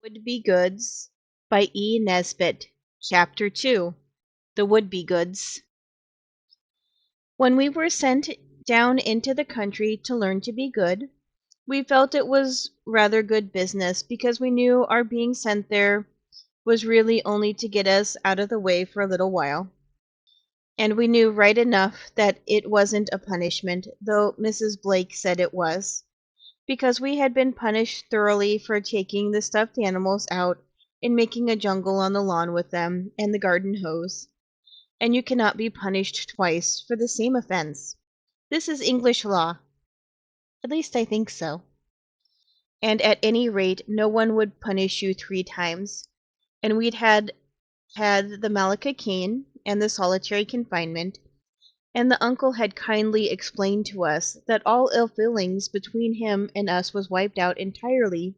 Would-Be-Goods by Nesbit. Chapter 2. The Would-Be-Goods. When we were sent down into the country to learn to be good, we felt it was rather good business because we knew our being sent there was really only to get us out of the way for a little while. And we knew right enough that it wasn't a punishment, though Mrs. Blake said it was, because we had been punished thoroughly for taking the stuffed animals out and making a jungle on the lawn with them and the garden hose. And you cannot be punished twice for the same offense. This is English law. At least I think so. And at any rate, no one would punish you 3 times. And we'd had the Malacca cane and the solitary confinement, and the uncle had kindly explained to us that all ill feelings between him and us was wiped out entirely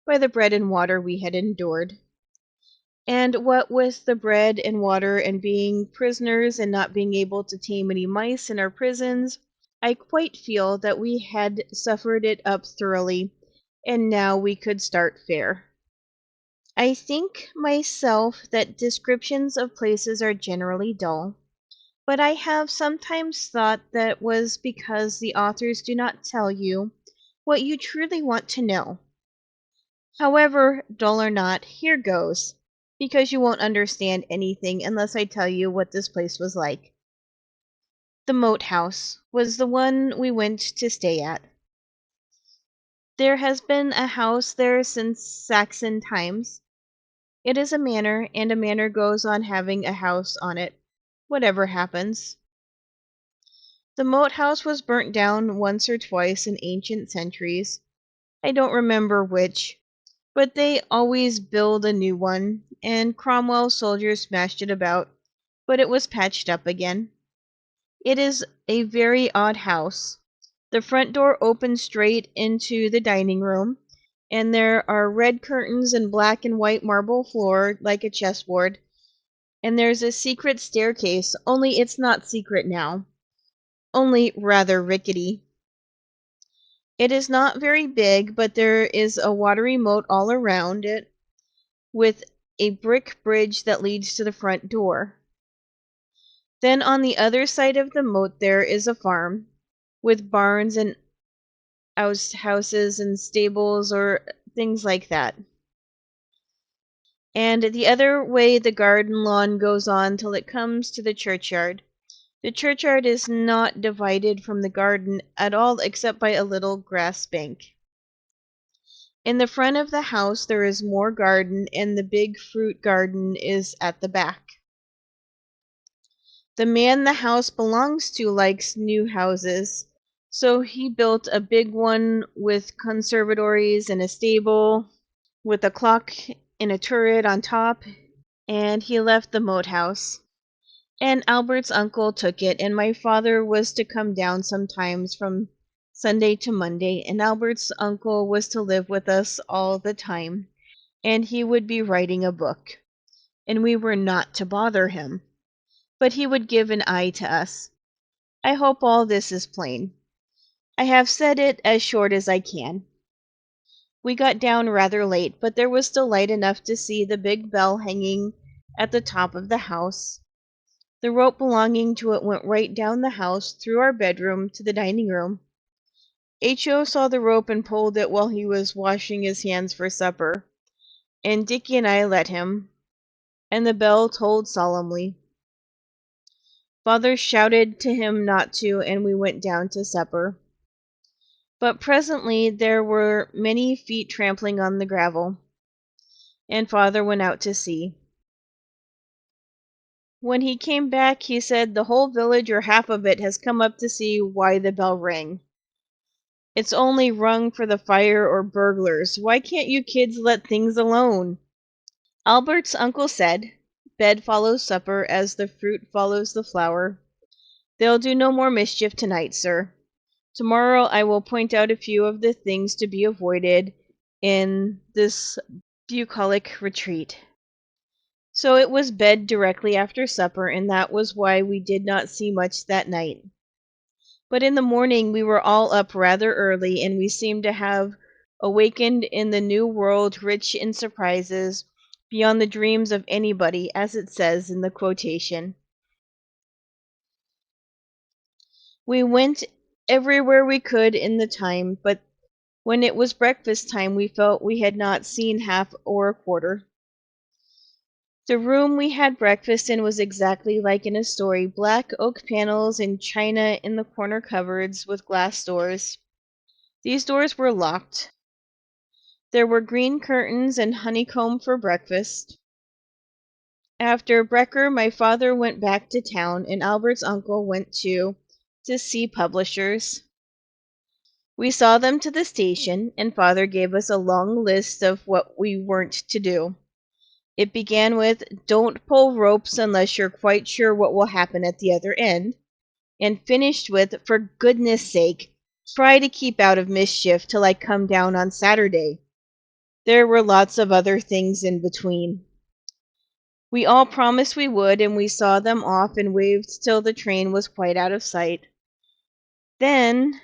by the bread and water we had endured. And what with the bread and water and being prisoners and not being able to tame any mice in our prisons, I quite feel that we had suffered it up thoroughly, and now we could start fair. I think myself that descriptions of places are generally dull, but I have sometimes thought that was because the authors do not tell you what you truly want to know. However, dull or not, here goes, because you won't understand anything unless I tell you what this place was like. The Moat House was the one we went to stay at. There has been a house there since Saxon times. It is a manor, and a manor goes on having a house on it, whatever happens. The Moat House was burnt down once or twice in ancient centuries. I don't remember which, but they always build a new one, and Cromwell's soldiers smashed it about, but it was patched up again. It is a very odd house. The front door opens straight into the dining room, and there are red curtains and black and white marble floor like a chessboard, and there's a secret staircase, only it's not secret now, only rather rickety. It is not very big, but there is a watery moat all around it, with a brick bridge that leads to the front door. Then on the other side of the moat there is a farm, with barns and houses and stables or things like that. And the other way the garden lawn goes on till it comes to the churchyard. The churchyard is not divided from the garden at all except by a little grass bank. In the front of the house there is more garden, and the big fruit garden is at the back. The man the house belongs to likes new houses, so he built a big one with conservatories and a stable, with a clock in a turret on top, and he left the moat house. And Albert's uncle took it, and my father was to come down sometimes from Sunday to Monday, and Albert's uncle was to live with us all the time, and he would be writing a book, and we were not to bother him, but he would give an eye to us. I hope all this is plain. I have said it as short as I can. We got down rather late, but there was still light enough to see the big bell hanging at the top of the house. The rope belonging to it went right down the house, through our bedroom, to the dining room. H.O. saw the rope and pulled it while he was washing his hands for supper, and Dickie and I let him, and the bell tolled solemnly. Father shouted to him not to, and we went down to supper. But presently there were many feet trampling on the gravel, and Father went out to see. When he came back, he said the whole village or half of it has come up to see why the bell rang. It's only rung for the fire or burglars. Why can't you kids let things alone? Albert's uncle said, bed follows supper as the fruit follows the flower. They'll do no more mischief tonight, sir. Tomorrow I will point out a few of the things to be avoided in this bucolic retreat. So it was bed directly after supper, and that was why we did not see much that night. But in the morning we were all up rather early, and we seemed to have awakened in the new world rich in surprises beyond the dreams of anybody, as it says in the quotation. We went everywhere we could in the time, but when it was breakfast time, we felt we had not seen half or a quarter. The room we had breakfast in was exactly like in a story, black oak panels and china in the corner cupboards with glass doors. These doors were locked. There were green curtains and honeycomb for breakfast. After brekker, my father went back to town, and Albert's uncle went too, to see publishers. We saw them to the station, and father gave us a long list of what we weren't to do. It began with, "Don't pull ropes unless you're quite sure what will happen at the other end," and finished with, "For goodness sake, try to keep out of mischief till I come down on Saturday." There were lots of other things in between. We all promised we would, and we saw them off and waved till the train was quite out of sight. Then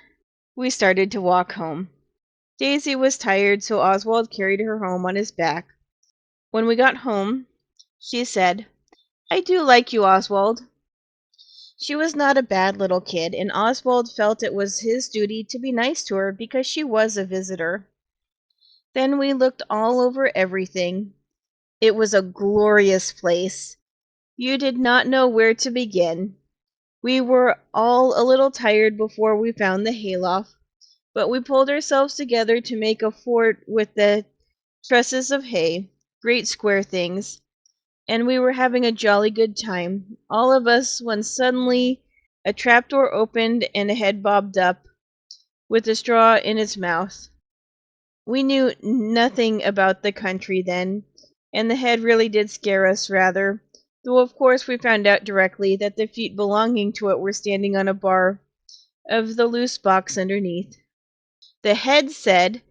we started to walk home. Daisy was tired, so Oswald carried her home on his back. When we got home, she said, "I do like you, Oswald." She was not a bad little kid, and Oswald felt it was his duty to be nice to her because she was a visitor. Then we looked all over everything. It was a glorious place. You did not know where to begin. We were all a little tired before we found the hayloft, but we pulled ourselves together to make a fort with the trusses of hay, great square things, and we were having a jolly good time, all of us, when suddenly a trapdoor opened and a head bobbed up, with a straw in its mouth. We knew nothing about the country then, and the head really did scare us rather, though of course we found out directly that the feet belonging to it were standing on a bar of the loose box underneath. The head said,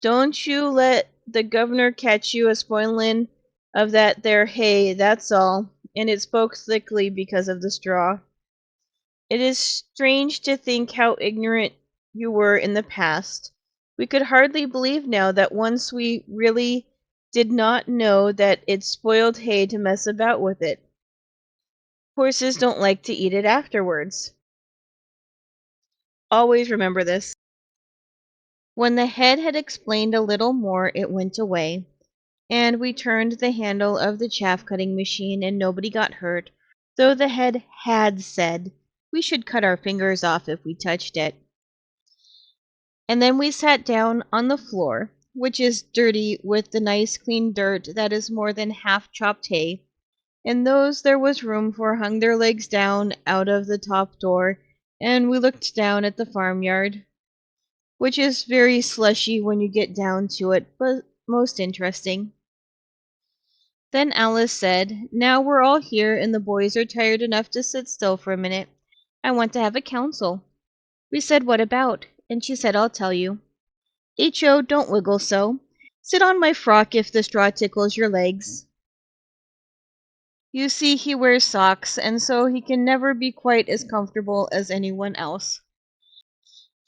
"Don't you let the governor catch you a spoilin' of that there hay, that's all," and it spoke thickly because of the straw. It is strange to think how ignorant you were in the past. We could hardly believe now that once we really did not know that it's spoiled hay to mess about with it. Horses don't like to eat it afterwards. Always remember this. When the head had explained a little more, it went away, and we turned the handle of the chaff-cutting machine, and nobody got hurt, though the head had said we should cut our fingers off if we touched it. And then we sat down on the floor, which is dirty with the nice clean dirt that is more than half chopped hay, and those there was room for hung their legs down out of the top door, and we looked down at the farmyard, which is very slushy when you get down to it, but most interesting. Then Alice said, "Now we're all here and the boys are tired enough to sit still for a minute, I want to have a council." We said, "What about?" And she said, "I'll tell you. H.O., don't wiggle so. Sit on my frock if the straw tickles your legs. You see, he wears socks, and so he can never be quite as comfortable as anyone else."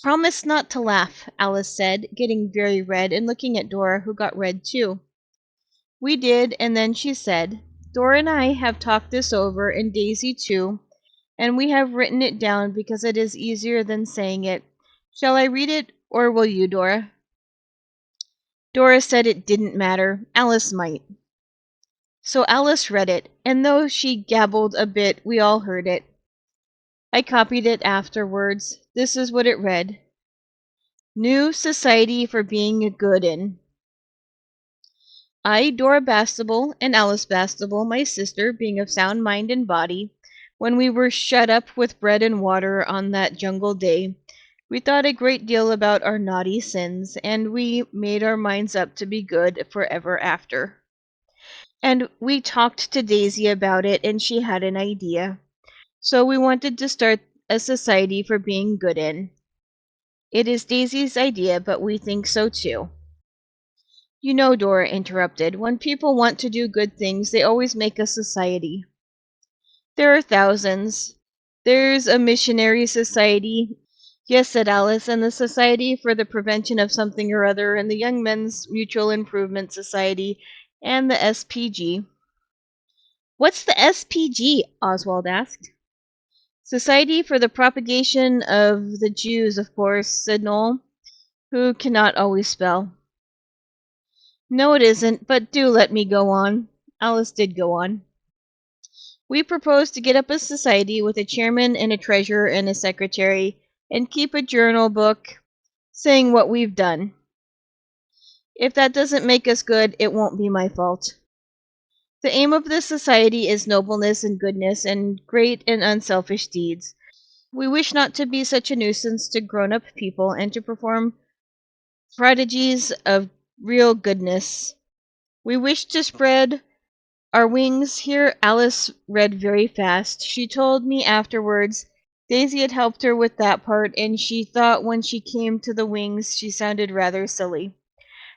"Promise not to laugh," Alice said, getting very red and looking at Dora, who got red too. We did, and then she said, "Dora and I have talked this over, and Daisy too, and we have written it down because it is easier than saying it. Shall I read it, or will you, Dora?" Dora said it didn't matter. Alice might. So Alice read it, and though she gabbled a bit, we all heard it. I copied it afterwards. This is what it read. "New Society for Being a Good In. I, Dora Bastable, and Alice Bastable, my sister, being of sound mind and body, when we were shut up with bread and water on that jungle day, we thought a great deal about our naughty sins, and we made our minds up to be good for ever after. And we talked to Daisy about it, and she had an idea. So we wanted to start a society for being good in. It is Daisy's idea, but we think so too." "You know," Dora interrupted, "when people want to do good things, they always make a society. There are thousands. There's a missionary society, Yes, said Alice, and the Society for the Prevention of Something or Other, and the Young Men's Mutual Improvement Society, and the SPG. What's the SPG? Oswald asked. Society for the Propagation of the Jews, of course, said Noel, who cannot always spell. No, it isn't, but do let me go on. Alice did go on. We propose to get up a society with a chairman and a treasurer and a secretary, and keep a journal book saying what we've done. If that doesn't make us good, it won't be my fault. The aim of this society is nobleness and goodness and great and unselfish deeds. We wish not to be such a nuisance to grown-up people and to perform prodigies of real goodness. We wish to spread our wings. Here Alice read very fast. She told me afterwards Daisy had helped her with that part, and she thought when she came to the wings she sounded rather silly.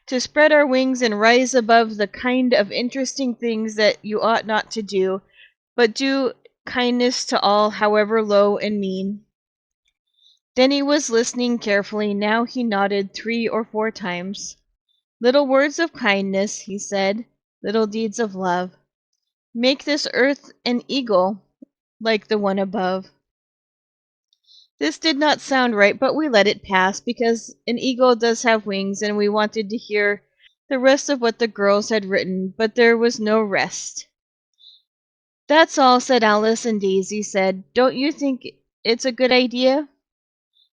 To spread our wings and rise above the kind of interesting things that you ought not to do, but do kindness to all, however low and mean. Denny was listening carefully. Now he nodded 3 or 4 times. Little words of kindness, he said, little deeds of love. Make this earth an eagle, like the one above. This did not sound right, but we let it pass, because an eagle does have wings, and we wanted to hear the rest of what the girls had written, but there was no rest. That's all, said Alice, and Daisy said, Don't you think it's a good idea?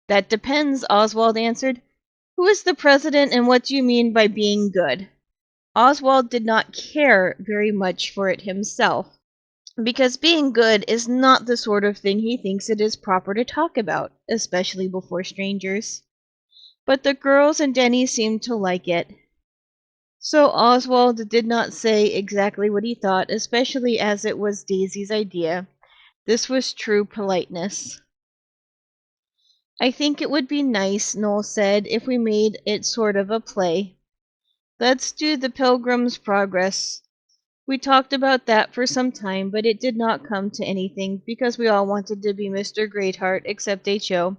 That depends, Oswald answered. Who is the president, and what do you mean by being good? Oswald did not care very much for it himself, because being good is not the sort of thing he thinks it is proper to talk about, especially before strangers. But the girls and Denny seemed to like it. So Oswald did not say exactly what he thought, especially as it was Daisy's idea. This was true politeness. I think it would be nice, Noel said, if we made it sort of a play. Let's do the Pilgrim's Progress. We talked about that for some time, but it did not come to anything, because we all wanted to be Mr. Greatheart except H.O.,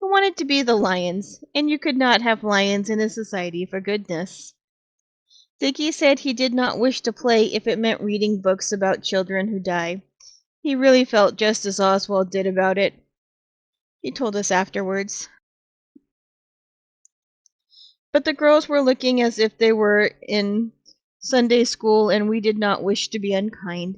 who wanted to be the lions, and you could not have lions in a society for goodness. Dickie said he did not wish to play if it meant reading books about children who die. He really felt just as Oswald did about it. He told us afterwards. But the girls were looking as if they were in Sunday school, and we did not wish to be unkind.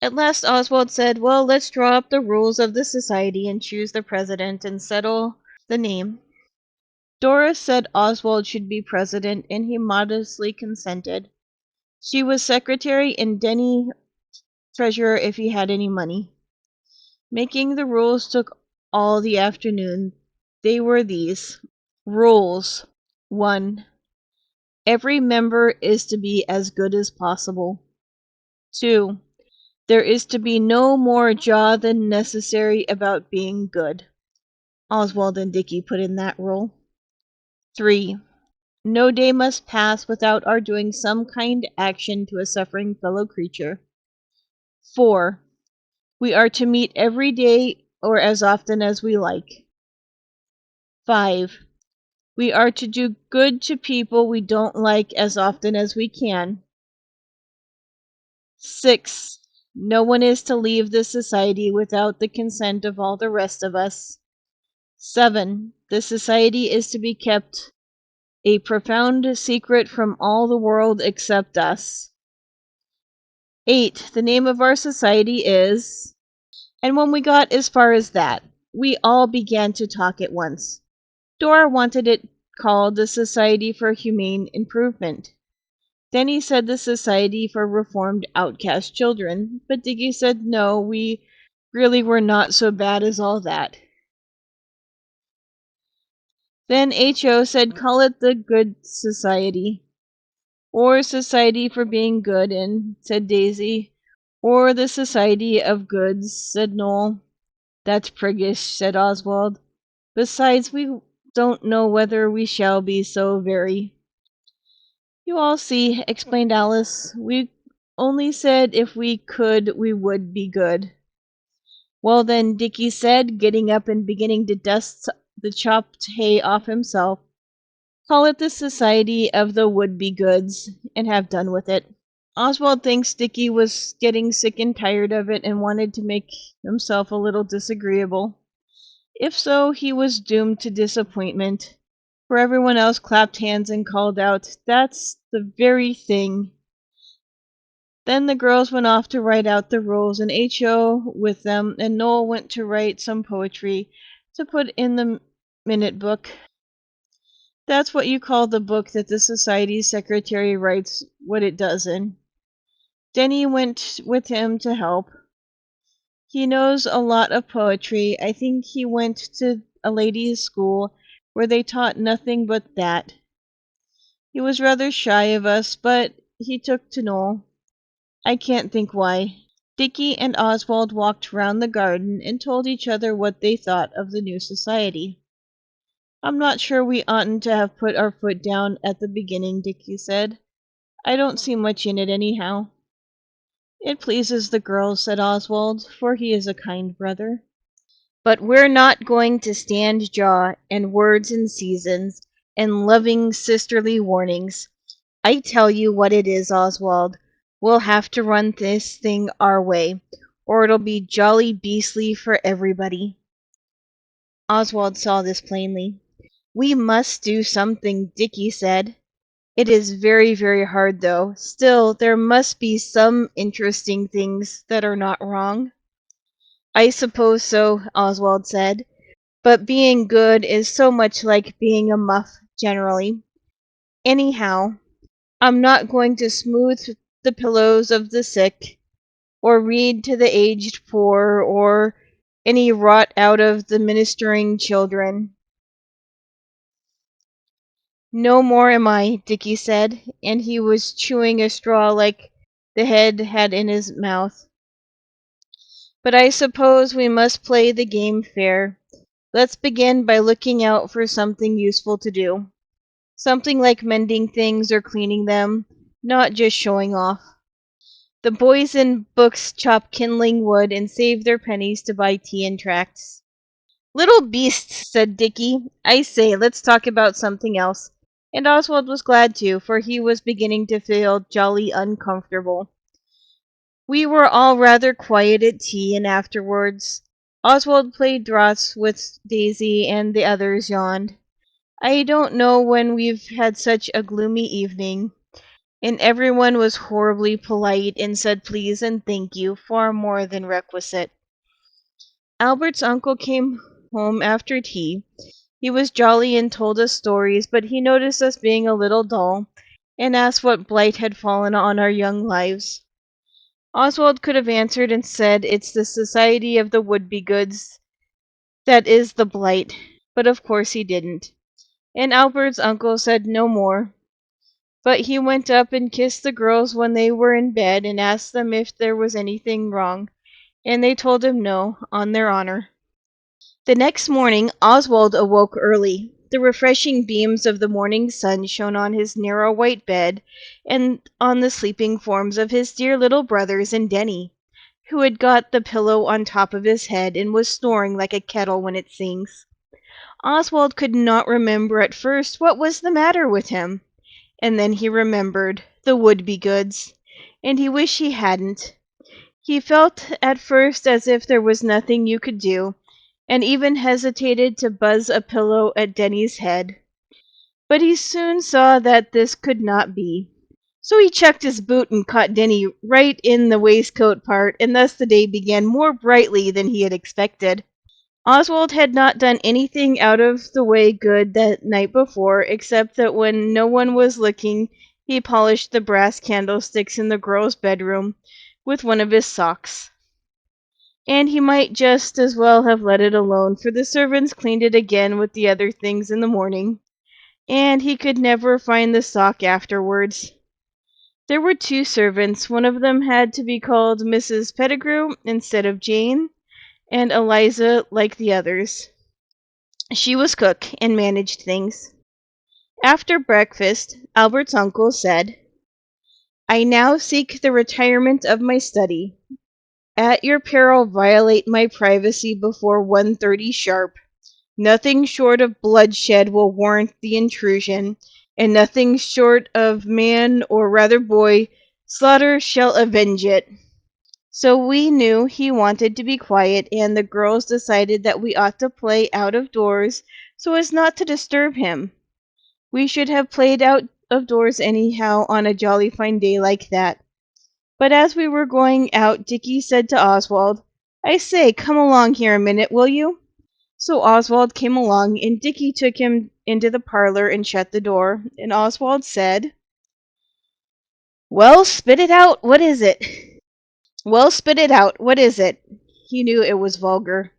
At last Oswald said, Well, let's draw up the rules of the society and choose the president and settle the name. Doris said Oswald should be president, and he modestly consented. She was secretary and Denny treasurer if he had any money. Making the rules took all the afternoon. They were these. Rules. 1. Every member is to be as good as possible. 2. There is to be no more jaw than necessary about being good. Oswald and Dickie put in that rule. 3. No day must pass without our doing some kind action to a suffering fellow creature. 4. We are to meet every day or as often as we like. 5. We are to do good to people we don't like as often as we can. 6. No one is to leave the society without the consent of all the rest of us. 7. The society is to be kept a profound secret from all the world except us. 8. The name of our society is... And when we got as far as that, we all began to talk at once. Dora wanted it called the Society for Humane Improvement. Denny said the Society for Reformed Outcast Children, but Diggy said no, we really were not so bad as all that. Then H.O. said call it the Good Society, or Society for Being Good, and said Daisy, or the Society of Goods, said Noel. That's priggish, said Oswald. Besides, we don't know whether we shall be so very. You all see, explained Alice. We only said if we could, we would be good. Well then, Dickie said, getting up and beginning to dust the chopped hay off himself, call it the Society of the Would-Be-Goods, and have done with it. Oswald thinks Dickie was getting sick and tired of it and wanted to make himself a little disagreeable. If so, he was doomed to disappointment, for everyone else clapped hands and called out, "That's the very thing." Then the girls went off to write out the rules, and H.O. with them, and Noel went to write some poetry to put in the minute book. That's what you call the book that the society's secretary writes what it does in. Denny went with him to help. He knows a lot of poetry. I think he went to a ladies' school where they taught nothing but that. He was rather shy of us, but he took to Noel. I can't think why. Dickie and Oswald walked round the garden and told each other what they thought of the new society. "I'm not sure we oughtn't to have put our foot down at the beginning," Dickie said. "I don't see much in it anyhow." "It pleases the girls," said Oswald, for he is a kind brother. "But we're not going to stand jaw and words and seasons and loving sisterly warnings. I tell you what it is, Oswald, we'll have to run this thing our way, or it'll be jolly beastly for everybody." Oswald saw this plainly. "We must do something," Dickie said. "It is very, very hard, though. Still, there must be some interesting things that are not wrong." "I suppose so," Oswald said. "But being good is so much like being a muff, generally. Anyhow, I'm not going to smooth the pillows of the sick, or read to the aged poor, or any rot out of the ministering children." "No more am I," Dickie said, and he was chewing a straw like the head had in his mouth. "But I suppose we must play the game fair. Let's begin by looking out for something useful to do. Something like mending things or cleaning them, not just showing off. The boys in books chop kindling wood and save their pennies to buy tea and tracts." "Little beasts," said Dickie. "I say, let's talk about something else." And Oswald was glad to, for he was beginning to feel jolly uncomfortable. We were all rather quiet at tea, and afterwards Oswald played draughts with Daisy, and the others yawned. I don't know when we've had such a gloomy evening, and everyone was horribly polite and said please and thank you far more than requisite. Albert's uncle came home after tea. He was jolly and told us stories, but he noticed us being a little dull, and asked what blight had fallen on our young lives. Oswald could have answered and said it's the Society of the Would-Be-Goods that is the blight, but of course he didn't. And Albert's uncle said no more, but he went up and kissed the girls when they were in bed and asked them if there was anything wrong, and they told him no, on their honor. The next morning Oswald awoke early. The refreshing beams of the morning sun shone on his narrow white bed and on the sleeping forms of his dear little brothers and Denny, who had got the pillow on top of his head and was snoring like a kettle when it sings. Oswald could not remember at first what was the matter with him, and then he remembered the Would-Be-Goods, and he wished he hadn't. He felt at first as if there was nothing you could do, and even hesitated to buzz a pillow at Denny's head. But he soon saw that this could not be. So he chucked his boot and caught Denny right in the waistcoat part, and thus the day began more brightly than he had expected. Oswald had not done anything out of the way good that night before, except that when no one was looking, he polished the brass candlesticks in the girls' bedroom with one of his socks. And he might just as well have let it alone, for the servants cleaned it again with the other things in the morning, and he could never find the sock afterwards. There were two servants. One of them had to be called Mrs. Pettigrew instead of Jane, and Eliza like the others. She was cook and managed things. After breakfast, Albert's uncle said, "I now seek the retirement of my study. At your peril violate my privacy before 1:30 sharp. Nothing short of bloodshed will warrant the intrusion, and nothing short of man, or rather boy, slaughter shall avenge it. So we knew he wanted to be quiet, and the girls decided that we ought to play out of doors so as not to disturb him. We should have played out of doors anyhow on a jolly fine day like that. But as we were going out, Dickie said to Oswald, "I say, come along here a minute, will you?" So Oswald came along, and Dickie took him into the parlor and shut the door, and Oswald said, "Well, spit it out, what is it?" "Well, spit it out, what is it?" He knew it was vulgar,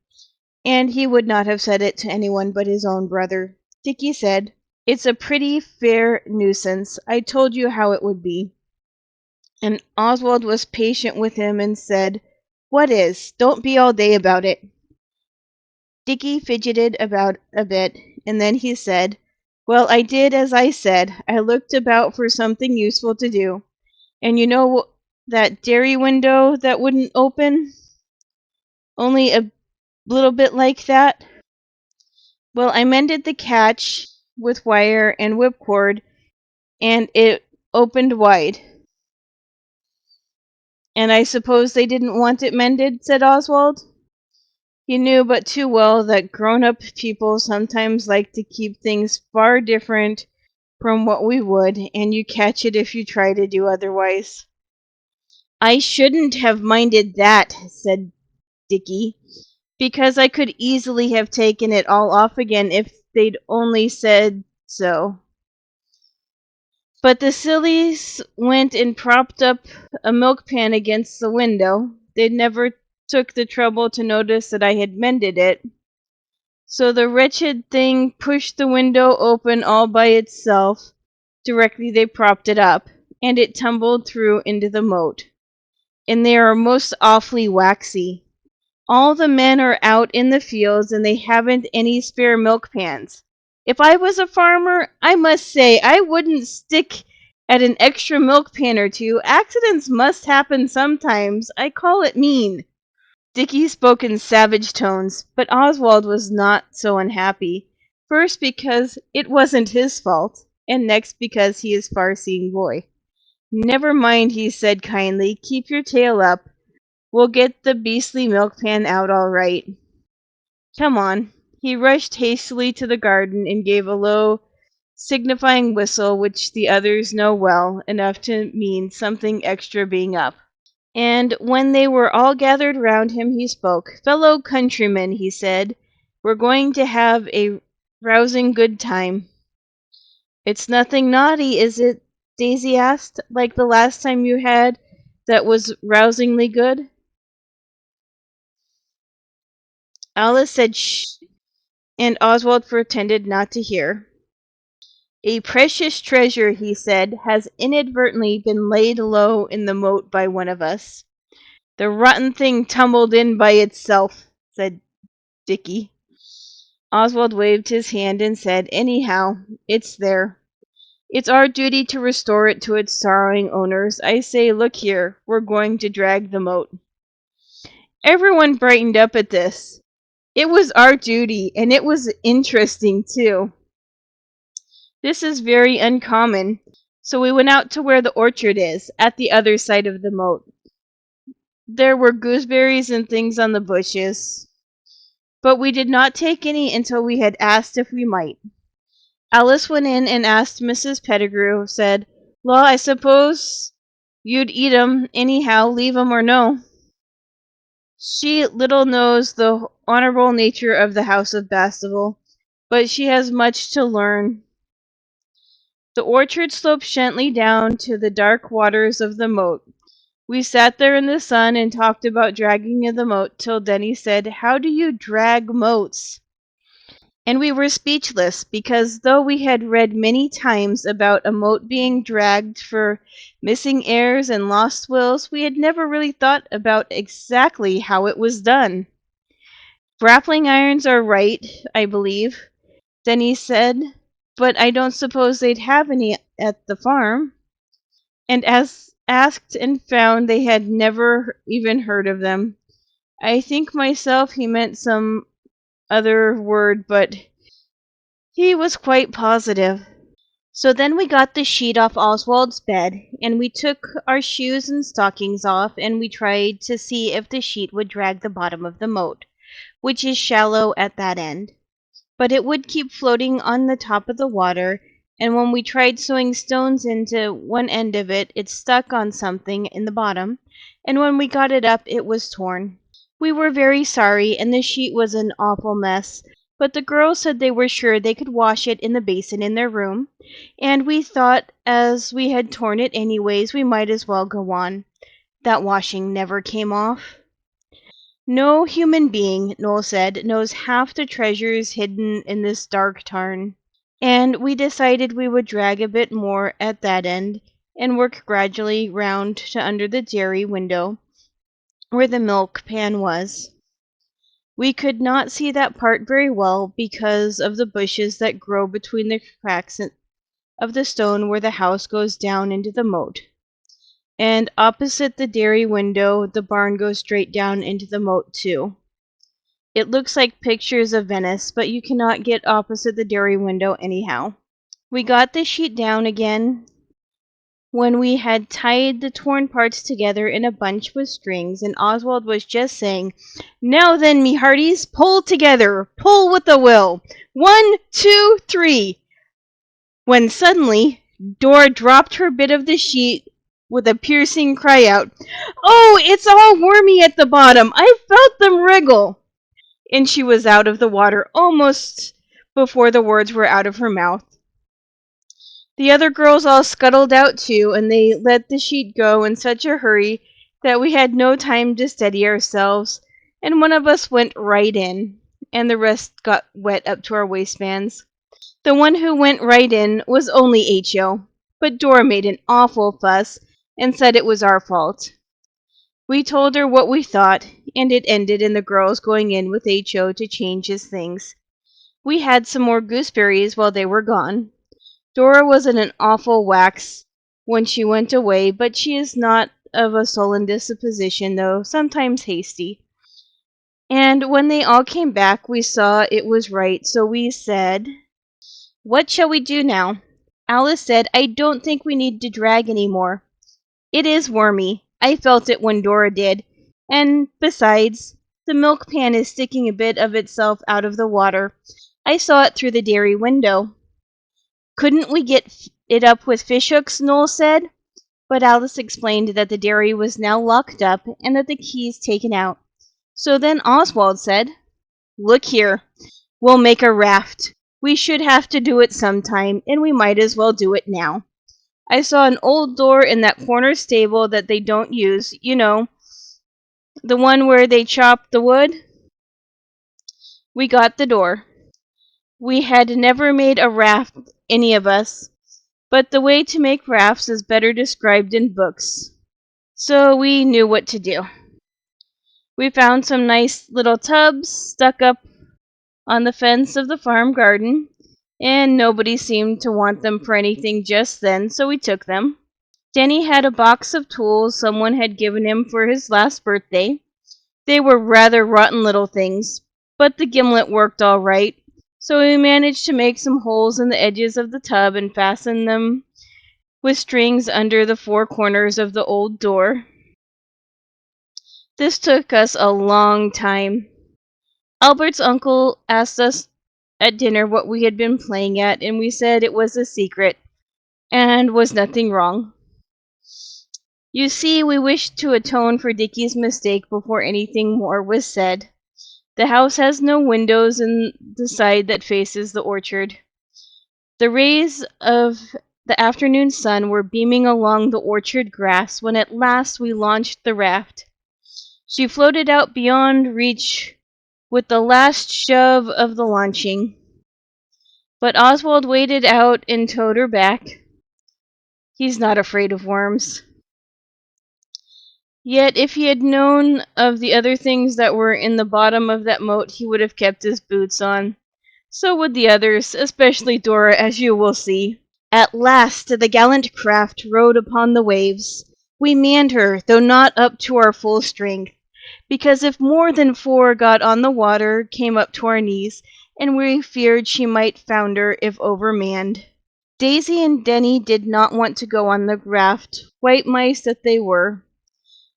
and he would not have said it to anyone but his own brother. Dickie said, "It's a pretty fair nuisance. I told you how it would be." And Oswald was patient with him and said, "What is? Don't be all day about it." Dickie fidgeted about a bit, and then he said, "Well, I did as I said. I looked about for something useful to do. And you know that dairy window that wouldn't open? Only a little bit like that? Well, I mended the catch with wire and whipcord, and it opened wide." "And I suppose they didn't want it mended?" said Oswald. He knew but too well that grown-up people sometimes like to keep things far different from what we would, and you catch it if you try to do otherwise. "I shouldn't have minded that," said Dickie, "because I could easily have taken it all off again if they'd only said so. But the sillies went and propped up a milk pan against the window. They never took the trouble to notice that I had mended it. So the wretched thing pushed the window open all by itself directly they propped it up, and it tumbled through into the moat. And they are most awfully waxy. All the men are out in the fields, and they haven't any spare milk pans. If I was a farmer, I must say I wouldn't stick at an extra milk pan or two. Accidents must happen sometimes. I call it mean." Dickie spoke in savage tones, but Oswald was not so unhappy. First because it wasn't his fault, and next because he is a far-seeing boy. "Never mind," he said kindly. "Keep your tail up. We'll get the beastly milk pan out all right. Come on." He rushed hastily to the garden and gave a low, signifying whistle which the others know well enough to mean something extra being up. And when they were all gathered round him, he spoke. "Fellow countrymen," he said, "we're going to have a rousing good time." "It's nothing naughty, is it?" Daisy asked, "like the last time you had that was rousingly good?" Alice said shh, and Oswald pretended not to hear. "A precious treasure," he said, "has inadvertently been laid low in the moat by one of us." "The rotten thing tumbled in by itself," said Dickie. Oswald waved his hand and said, "Anyhow, it's there. It's our duty to restore it to its sorrowing owners. I say, look here, we're going to drag the moat." Everyone brightened up at this. It was our duty, and it was interesting, too. This is very uncommon, so we went out to where the orchard is, at the other side of the moat. There were gooseberries and things on the bushes, but we did not take any until we had asked if we might. Alice went in and asked Mrs. Pettigrew, said, "Well, I suppose you'd eat 'em anyhow, leave 'em or no." She little knows the honourable nature of the House of Bastable, but she has much to learn. The orchard sloped gently down to the dark waters of the moat. We sat there in the sun and talked about dragging of the moat till Denny said, "How do you drag moats?" And we were speechless, because though we had read many times about a moat being dragged for missing heirs and lost wills, we had never really thought about exactly how it was done. "Grappling irons are right, I believe," Denny said, "but I don't suppose they'd have any at the farm." And as asked and found they had never even heard of them. I think myself he meant some other word, but he was quite positive. So then we got the sheet off Oswald's bed, and we took our shoes and stockings off, and we tried to see if the sheet would drag the bottom of the moat, which is shallow at that end. But it would keep floating on the top of the water, and when we tried sewing stones into one end of it, it stuck on something in the bottom, and when we got it up, it was torn. We were very sorry, and the sheet was an awful mess, but the girls said they were sure they could wash it in the basin in their room, and we thought as we had torn it anyways, we might as well go on. That washing never came off. No human being, Noel said, knows half the treasures hidden in this dark tarn. And we decided we would drag a bit more at that end and work gradually round to under the dairy window where the milk pan was. We could not see that part very well because of the bushes that grow between the cracks of the stone where the house goes down into the moat. And opposite the dairy window, the barn goes straight down into the moat too. It looks like pictures of Venice, but you cannot get opposite the dairy window anyhow. We got the sheet down again when we had tied the torn parts together in a bunch with strings, and Oswald was just saying, "Now then, me hearties, pull together, pull with a will. 1, 2, 3, when suddenly Dora dropped her bit of the sheet with a piercing cry out, "Oh, it's all wormy at the bottom! I felt them wriggle!" And she was out of the water almost before the words were out of her mouth. The other girls all scuttled out too, and they let the sheet go in such a hurry that we had no time to steady ourselves, and one of us went right in, and the rest got wet up to our waistbands. The one who went right in was only H.O., but Dora made an awful fuss and said it was our fault. We told her what we thought, and it ended in the girls going in with H.O. to change his things. We had some more gooseberries while they were gone. Dora was in an awful wax when she went away, but she is not of a sullen disposition, though sometimes hasty. And when they all came back, we saw it was right, so we said, "What shall we do now?" Alice said, "I don't think we need to drag any more. It is wormy. I felt it when Dora did. And besides, the milk pan is sticking a bit of itself out of the water. I saw it through the dairy window." "Couldn't we get it up with fishhooks?" Noel said. But Alice explained that the dairy was now locked up and that the keys taken out. So then Oswald said, "Look here, we'll make a raft. We should have to do it sometime, and we might as well do it now. I saw an old door in that corner stable that they don't use, you know, the one where they chop the wood." We got the door. We had never made a raft, any of us, but the way to make rafts is better described in books, so we knew what to do. We found some nice little tubs stuck up on the fence of the farm garden, and nobody seemed to want them for anything just then, so we took them. Denny had a box of tools someone had given him for his last birthday. They were rather rotten little things, but the gimlet worked all right, so we managed to make some holes in the edges of the tub and fasten them with strings under the four corners of the old door. This took us a long time. Albert's uncle asked us at dinner what we had been playing at, and we said it was a secret, and was nothing wrong. You see, we wished to atone for Dickie's mistake before anything more was said. The house has no windows in the side that faces the orchard. The rays of the afternoon sun were beaming along the orchard grass when at last we launched the raft. She floated out beyond reach with the last shove of the launching, but Oswald waded out and towed her back. He's not afraid of worms. Yet if he had known of the other things that were in the bottom of that moat, he would have kept his boots on. So would the others, especially Dora, as you will see. At last the gallant craft rode upon the waves. We manned her, though not up to our full strength, because if more than 4 got on the water came up to our knees, and we feared she might founder if overmanned. Daisy and Denny did not want to go on the raft, white mice that they were.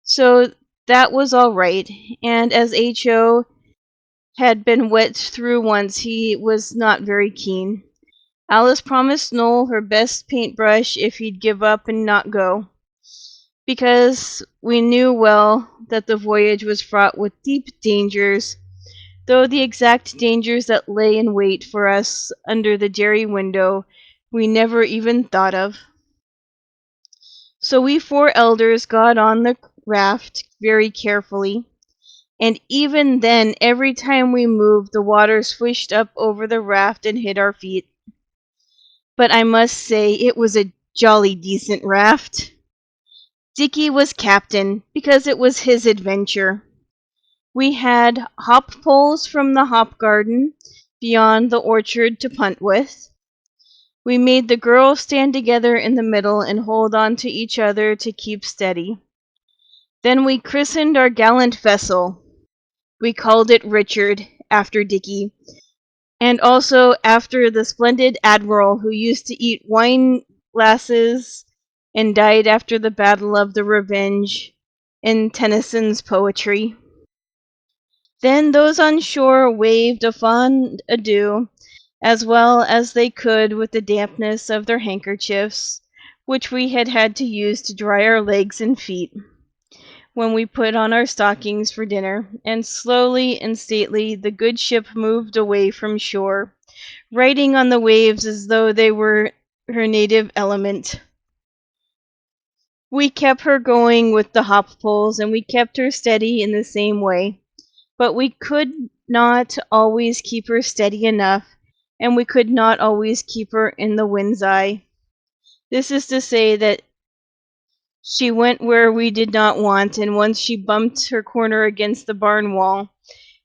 So that was all right, and as H.O. had been wet through once, he was not very keen. Alice promised Noel her best paintbrush if he'd give up and not go, because we knew well that the voyage was fraught with deep dangers, though the exact dangers that lay in wait for us under the dairy window we never even thought of. So we 4 elders got on the raft very carefully, and even then every time we moved the water swished up over the raft and hit our feet. But I must say it was a jolly decent raft. Dickie was captain, because it was his adventure. We had hop poles from the hop garden beyond the orchard to punt with. We made the girls stand together in the middle and hold on to each other to keep steady. Then we christened our gallant vessel. We called it Richard, after Dickie, and also after the splendid admiral who used to eat wine glasses and died after the Battle of the Revenge in Tennyson's poetry. Then those on shore waved a fond adieu, as well as they could with the dampness of their handkerchiefs, which we had had to use to dry our legs and feet when we put on our stockings for dinner, and slowly and stately the good ship moved away from shore, riding on the waves as though they were her native element. We kept her going with the hop poles, and we kept her steady in the same way, but we could not always keep her steady enough, and we could not always keep her in the wind's eye. This is to say that she went where we did not want, and once she bumped her corner against the barn wall,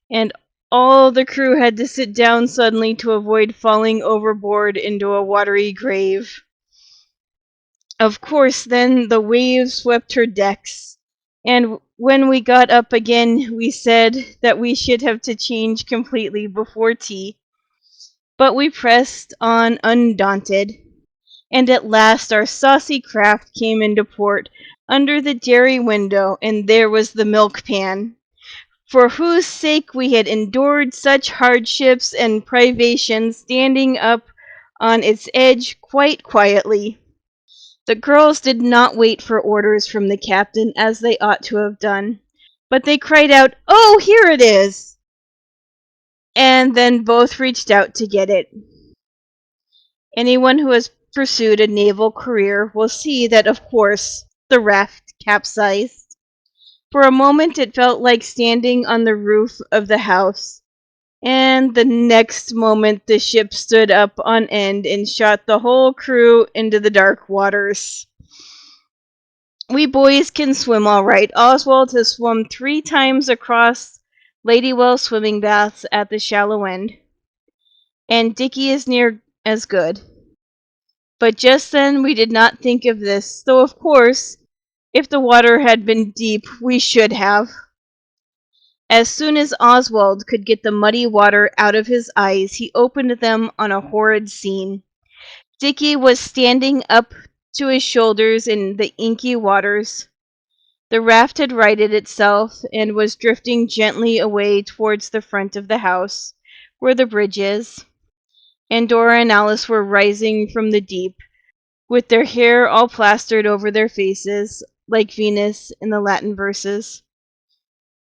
and all the crew had to sit down suddenly to avoid falling overboard into a watery grave. Of course, then the waves swept her decks, and when we got up again we said that we should have to change completely before tea. But we pressed on undaunted, and at last our saucy craft came into port under the dairy window, and there was the milk pan, for whose sake we had endured such hardships and privations, standing up on its edge quite quietly. The girls did not wait for orders from the captain, as they ought to have done, but they cried out, "Oh, here it is!" and then both reached out to get it. Anyone who has pursued a naval career will see that, of course, the raft capsized. For a moment it felt like standing on the roof of the house, and the next moment the ship stood up on end and shot the whole crew into the dark waters. We boys can swim all right. Oswald has swum 3 times across Ladywell swimming baths at the shallow end, and Dickie is near as good. But just then we did not think of this, though of course, if the water had been deep, we should have. As soon as Oswald could get the muddy water out of his eyes, he opened them on a horrid scene. Dickie was standing up to his shoulders in the inky waters. The raft had righted itself, and was drifting gently away towards the front of the house, where the bridge is, and Dora and Alice were rising from the deep, with their hair all plastered over their faces, like Venus in the Latin verses.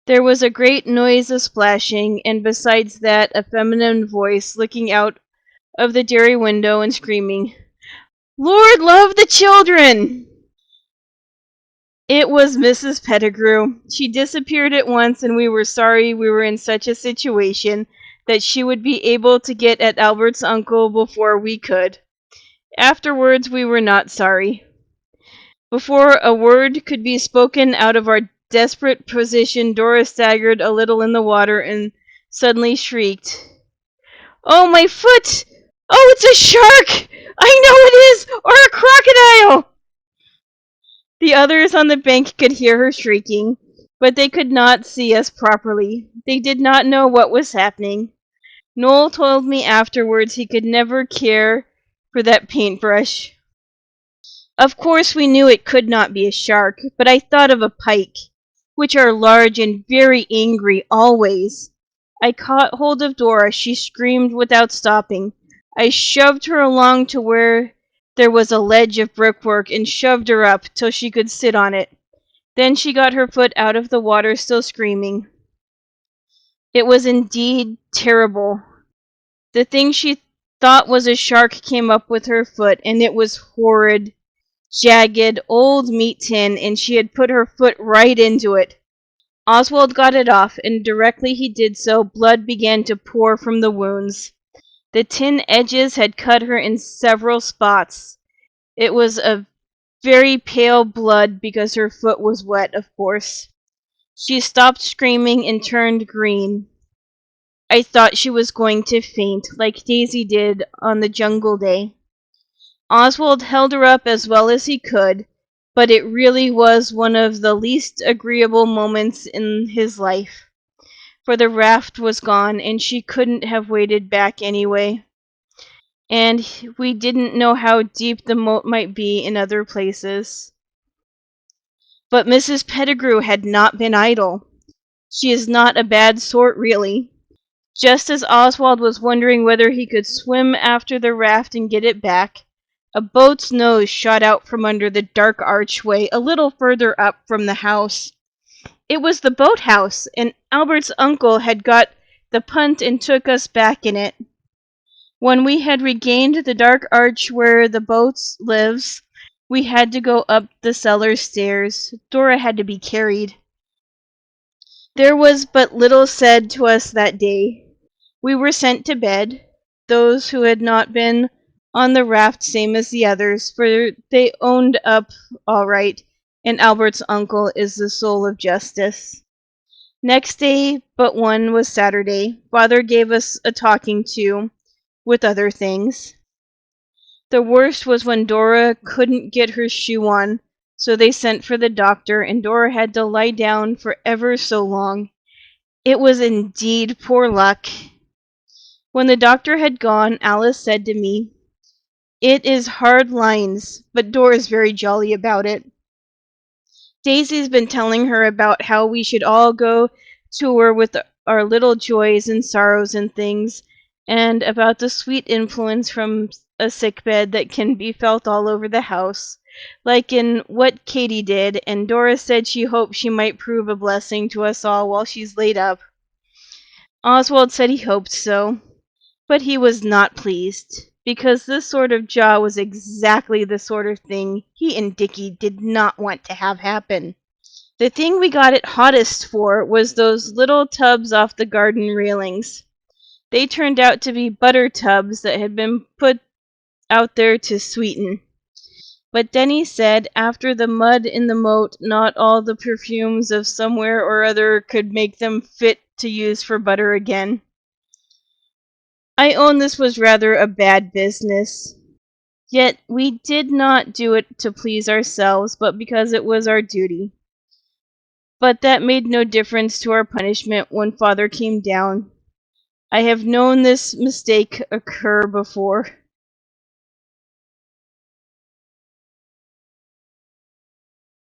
There was a great noise of splashing, and besides that a feminine voice looking out of the dairy window and screaming, "Lord love the children!" It was Mrs. Pettigrew. She disappeared at once, and we were sorry we were in such a situation that she would be able to get at Albert's uncle before we could. Afterwards we were not sorry. Before a word could be spoken out of our desperate position, Dora staggered a little in the water and suddenly shrieked, "Oh, my foot! Oh, it's a shark! I know it is! Or a crocodile!" The others on the bank could hear her shrieking, but they could not see us properly. They did not know what was happening. Noel told me afterwards he could never care for that paintbrush. Of course we knew it could not be a shark, but I thought of a pike, which are large and very angry always. I caught hold of Dora. She screamed without stopping. I shoved her along to where there was a ledge of brickwork and shoved her up till she could sit on it. Then she got her foot out of the water, still screaming. It was indeed terrible. The thing she thought was a shark came up with her foot, and it was horrid, jagged, old meat tin, and she had put her foot right into it. Oswald got it off, and directly he did so, blood began to pour from the wounds. The tin edges had cut her in several spots. It was a very pale blood because her foot was wet, of course. She stopped screaming and turned green. I thought she was going to faint, like Daisy did on the jungle day. Oswald held her up as well as he could, but it really was one of the least agreeable moments in his life, for the raft was gone, and she couldn't have waded back anyway. And we didn't know how deep the moat might be in other places. But Mrs. Pettigrew had not been idle. She is not a bad sort, really. Just as Oswald was wondering whether he could swim after the raft and get it back, a boat's nose shot out from under the dark archway a little further up from the house. It was the boathouse, and Albert's uncle had got the punt and took us back in it. When we had regained the dark arch where the boat lives, we had to go up the cellar stairs. Dora had to be carried. There was but little said to us that day. We were sent to bed, those who had not been on the raft same as the others, for they owned up all right, and Albert's uncle is the soul of justice. Next day but one was Saturday. Father gave us a talking to, with other things. The worst was when Dora couldn't get her shoe on, so they sent for the doctor, and Dora had to lie down for ever so long. It was indeed poor luck. When the doctor had gone, Alice said to me, "It is hard lines, but Dora's very jolly about it. Daisy's been telling her about how we should all go to her with our little joys and sorrows and things, and about the sweet influence from a sick bed that can be felt all over the house, like in what Katy did, and Dora said she hoped she might prove a blessing to us all while she's laid up." Oswald said he hoped so, but he was not pleased, because this sort of jaw was exactly the sort of thing he and Dickie did not want to have happen. The thing we got it hottest for was those little tubs off the garden railings. They turned out to be butter tubs that had been put out there to sweeten. But Denny said after the mud in the moat, not all the perfumes of somewhere or other could make them fit to use for butter again. I own this was rather a bad business. Yet we did not do it to please ourselves, but because it was our duty. But that made no difference to our punishment when Father came down. I have known this mistake occur before.